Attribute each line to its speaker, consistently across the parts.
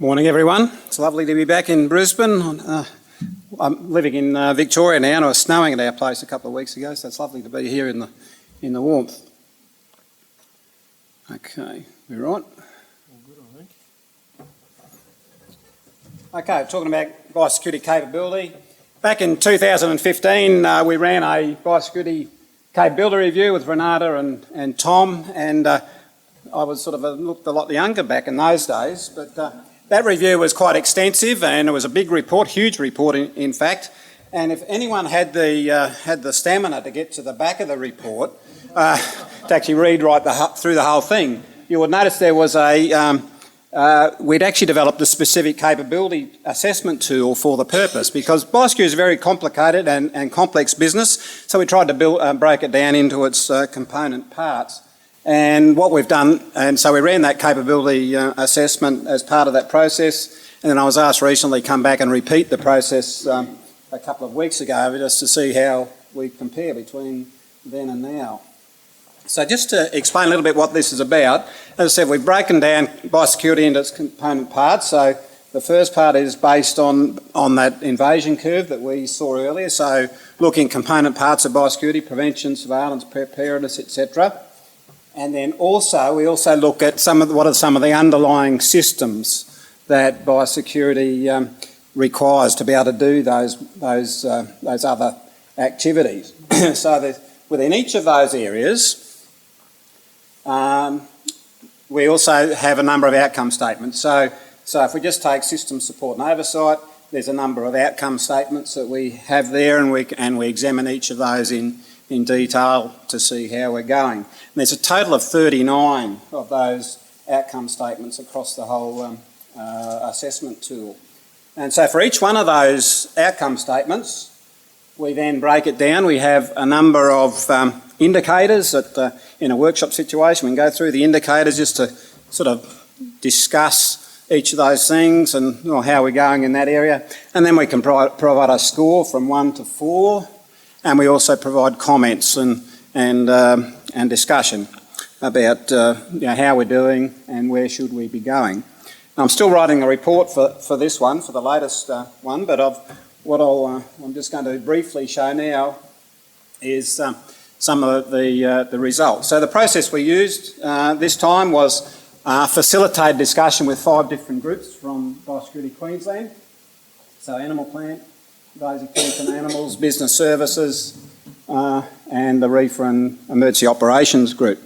Speaker 1: Morning everyone, it's lovely to be back in Brisbane. I'm living in Victoria now and it was snowing at our place a couple of weeks ago, so it's lovely to be here in the warmth. Okay, we're on.
Speaker 2: All good, I think.
Speaker 1: Okay, talking about biosecurity capability. Back in 2015 we ran a biosecurity capability review with Renata and Tom, and I was sort of looked a lot younger back in those days, but that review was quite extensive and it was a big report, huge report in fact, and if anyone had the stamina to get to the back of the report, to actually read through the whole thing, you would notice there was we'd actually developed a specific capability assessment tool for the purpose, because biosecurity is a very complicated and complex business, so we tried to break it down into its component parts. And what we've done, and so we ran that capability assessment as part of that process, and then I was asked recently to come back and repeat the process a couple of weeks ago just to see how we compare between then and now. So just to explain a little bit what this is about, as I said, we've broken down biosecurity into its component parts. So the first part is based on that invasion curve that we saw earlier, so looking at component parts of biosecurity, prevention, surveillance, preparedness, etc. And then we also look at what are some of the underlying systems that biosecurity requires to be able to do those other activities. So within each of those areas, we also have a number of outcome statements. So if we just take system support and oversight, there's a number of outcome statements that we have there, and we examine each of those in detail to see how we're going. And there's a total of 39 of those outcome statements across the whole assessment tool. And so for each one of those outcome statements, we then break it down. We have a number of indicators that in a workshop situation, we can go through the indicators just to sort of discuss each of those things and how we're going in that area. And then we can provide a score from 1 to 4. And we also provide comments and discussion about how we're doing and where should we be going. I'm still writing a report for this one, for the latest one, but I'm just going to briefly show now is some of the results. So the process we used this time was facilitated discussion with 5 different groups from Biosecurity Queensland. So animal plant, basic plants and animals, business services, and the reefer and emergency operations group.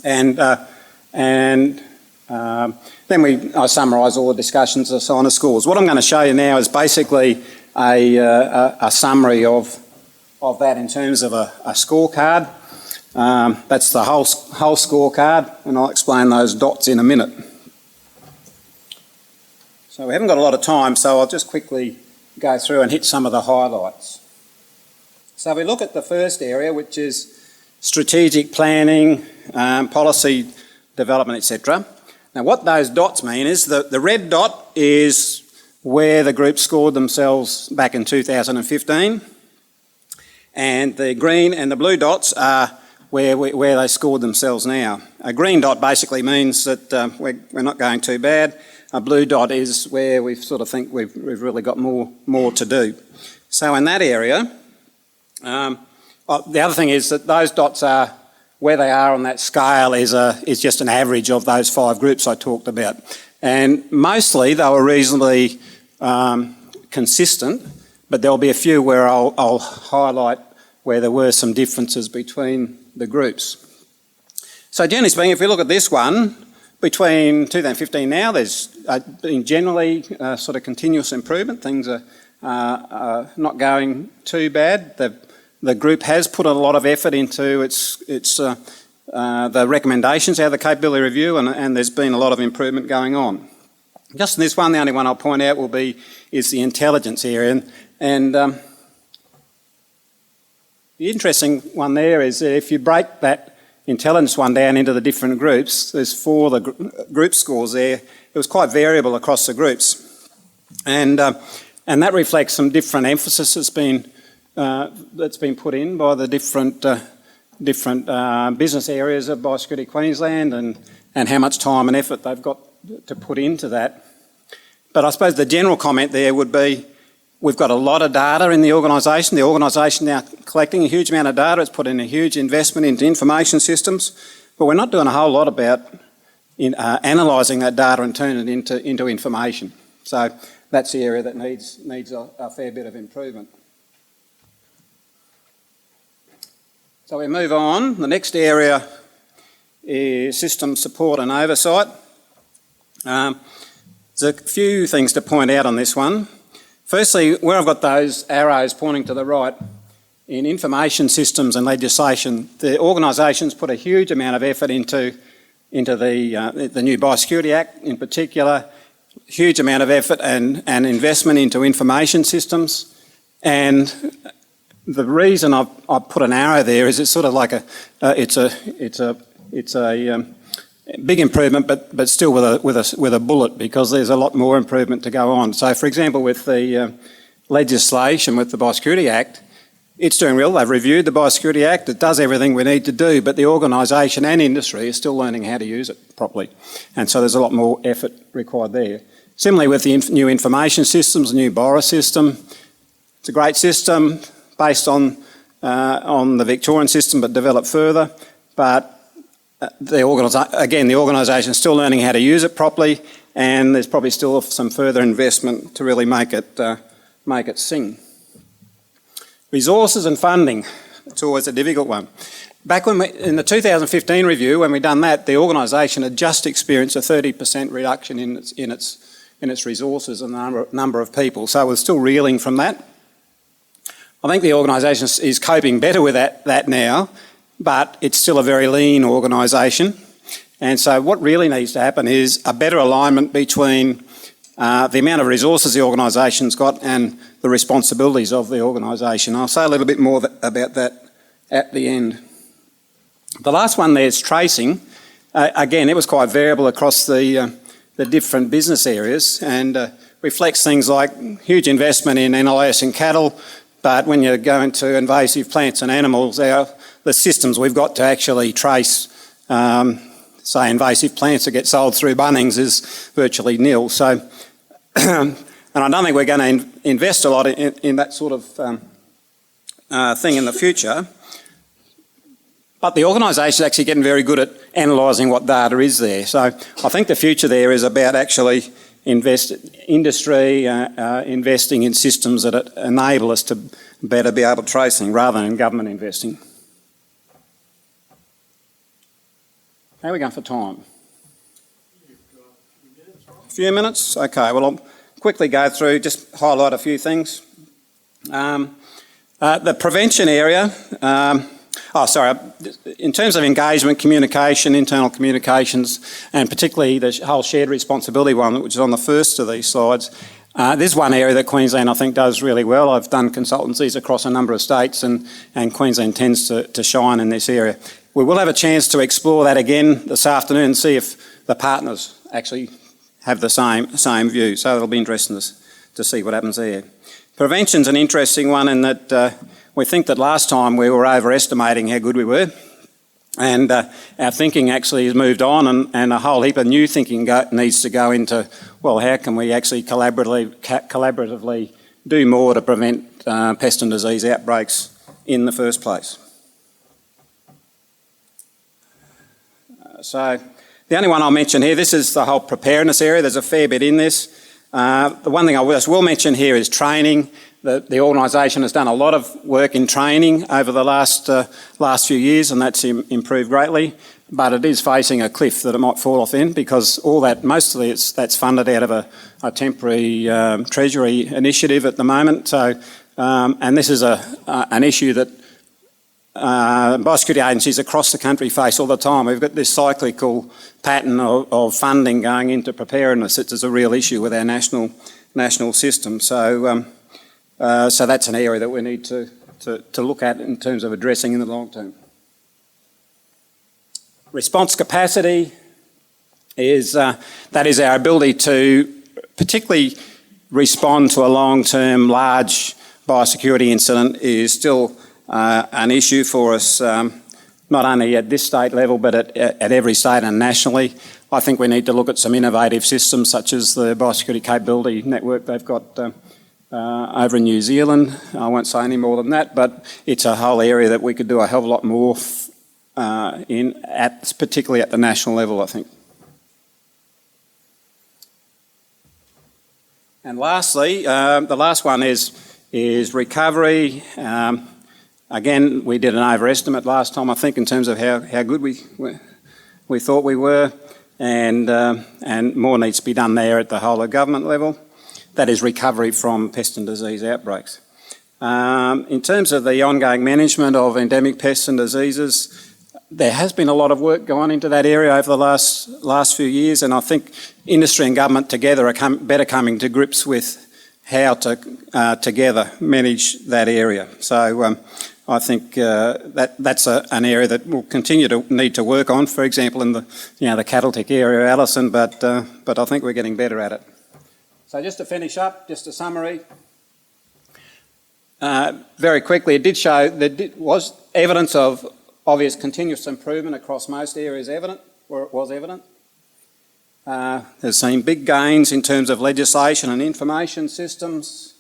Speaker 1: And then I summarise all the discussions and assign the scores. What I'm going to show you now is basically a summary of that in terms of a scorecard. That's the whole scorecard, and I'll explain those dots in a minute. So we haven't got a lot of time, so I'll just quickly go through and hit some of the highlights. So we look at the first area, which is strategic planning, policy development, etc. Now what those dots mean is that the red dot is where the group scored themselves back in 2015, and the green and the blue dots are where they scored themselves now. A green dot basically means that we're not going too bad. A blue dot is where we sort of think we've really got more to do. So in that area, the other thing is that those dots are where they are on that scale is just an average of those 5 groups I talked about, and mostly they were reasonably consistent, but there'll be a few where I'll highlight where there were some differences between the groups. So generally speaking, if we look at this one, between 2015 and now, there's been generally sort of continuous improvement. Things are not going too bad. The group has put a lot of effort into the recommendations out of the capability review, and there's been a lot of improvement going on. Just in this one, the only one I'll point out is the intelligence area, and the interesting one there is that if you break that intelligence one down into the different groups, there's 4 the group scores there. It was quite variable across the groups, and that reflects some different emphasis that's been put in by the different business areas of Biosecurity Queensland, and how much time and effort they've got to put into that. But I suppose the general comment there would be we've got a lot of data in the organisation. The organisation now collecting a huge amount of data. It's put in a huge investment into information systems, but we're not doing a whole lot about analysing that data and turning it into information. So that's the area that needs a fair bit of improvement. So we move on. The next area is system support and oversight. There's a few things to point out on this one. Firstly, where I've got those arrows pointing to the right, in information systems and legislation, the organisations put a huge amount of effort into the new Biosecurity Act in particular, huge amount of effort and investment into information systems. And the reason I've put an arrow there is it's sort of like it's a big improvement, but still with a bullet, because there's a lot more improvement to go on. So, for example, with the legislation, with the Biosecurity Act, it's doing well. They've reviewed the Biosecurity Act. It does everything we need to do, but the organisation and industry is still learning how to use it properly. And so there's a lot more effort required there. Similarly, with the new information systems, the new BORA system, it's a great system based on the Victorian system, but developed further. But the organisation is still learning how to use it properly, and there's probably still some further investment to really make it sing. Resources and funding, it's always a difficult one. Back in the 2015 review, when we done that, the organisation had just experienced a 30% reduction in its resources and the number of people, so we're still reeling from that. I think the organisation is coping better with that now, but it's still a very lean organisation. And so what really needs to happen is a better alignment between the amount of resources the organisation's got and the responsibilities of the organisation. I'll say a little bit more about that at the end. The last one there is tracing. Again, it was quite variable across the different business areas, and reflects things like huge investment in NLS and cattle, but when you go into invasive plants and animals, the systems we've got to actually trace, say, invasive plants that get sold through Bunnings is virtually nil. So, and I don't think we're going to invest a lot in that sort of thing in the future. But the organisation is actually getting very good at analysing what data is there. So I think the future there is about actually industry investing in systems that enable us to better be able to tracing rather than government investing. How are we going for time? A few minutes? Okay, well I'll quickly go through, just highlight a few things. The prevention area, in terms of engagement, communication, internal communications, and particularly the whole shared responsibility one, which is on the first of these slides, there's one area that Queensland I think does really well. I've done consultancies across a number of states, and Queensland tends to shine in this area. We will have a chance to explore that again this afternoon and see if the partners actually have the same view. So it'll be interesting to see what happens there. Prevention's an interesting one in that we think that last time we were overestimating how good we were, and our thinking actually has moved on, and a whole heap of new thinking needs to go into, well, how can we actually collaboratively do more to prevent pest and disease outbreaks in the first place. So the only one I'll mention here, this is the whole preparedness area. There's a fair bit in this. The one thing I will mention here is training. The organisation has done a lot of work in training over the last few years, and that's improved greatly. But it is facing a cliff that it might fall off in, because all that, mostly that's funded out of a temporary Treasury initiative at the moment. So, and this is an issue that biosecurity agencies across the country face all the time. We've got this cyclical pattern of funding going into preparedness. It's a real issue with our national system. So, so that's an area that we need to look at in terms of addressing in the long term. Response capacity is that is our ability to particularly respond to a long-term large biosecurity incident is still an issue for us not only at this state level but at every state and nationally. I think we need to look at some innovative systems such as the Biosecurity Capability Network they've got over in New Zealand. I won't say any more than that, but it's a whole area that we could do a hell of a lot more particularly at the national level, I think. And lastly, the last one is recovery. Again, we did an overestimate last time, I think, in terms of how good we thought we were, and more needs to be done there at the whole of government level. That is recovery from pest and disease outbreaks. In terms of the ongoing management of endemic pests and diseases, there has been a lot of work going into that area over the last few years, and I think industry and government together are better coming to grips with how to together manage that area. So I think that's an area that we'll continue to need to work on. For example, in the cattle tick area, Alison, but I think we're getting better at it. So just to finish up, just a summary. Very quickly, it did show there was evidence of obvious continuous improvement across most areas where it was evident. There's seen big gains in terms of legislation and information systems.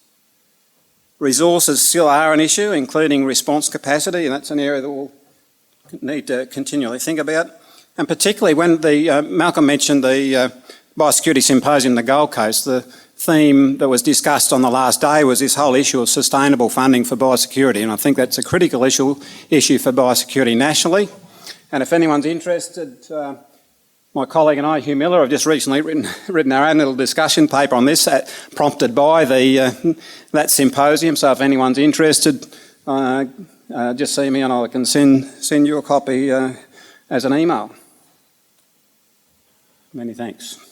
Speaker 1: Resources still are an issue, including response capacity, and that's an area that we'll need to continually think about. And particularly when Malcolm mentioned the Biosecurity Symposium in the Gold Coast, the theme that was discussed on the last day was this whole issue of sustainable funding for biosecurity, and I think that's a critical issue for biosecurity nationally. And if anyone's interested, my colleague and I, Hugh Miller, have just recently written our own little discussion paper on this, prompted by that symposium. So if anyone's interested, just see me and I can send you a copy as an email. Many thanks.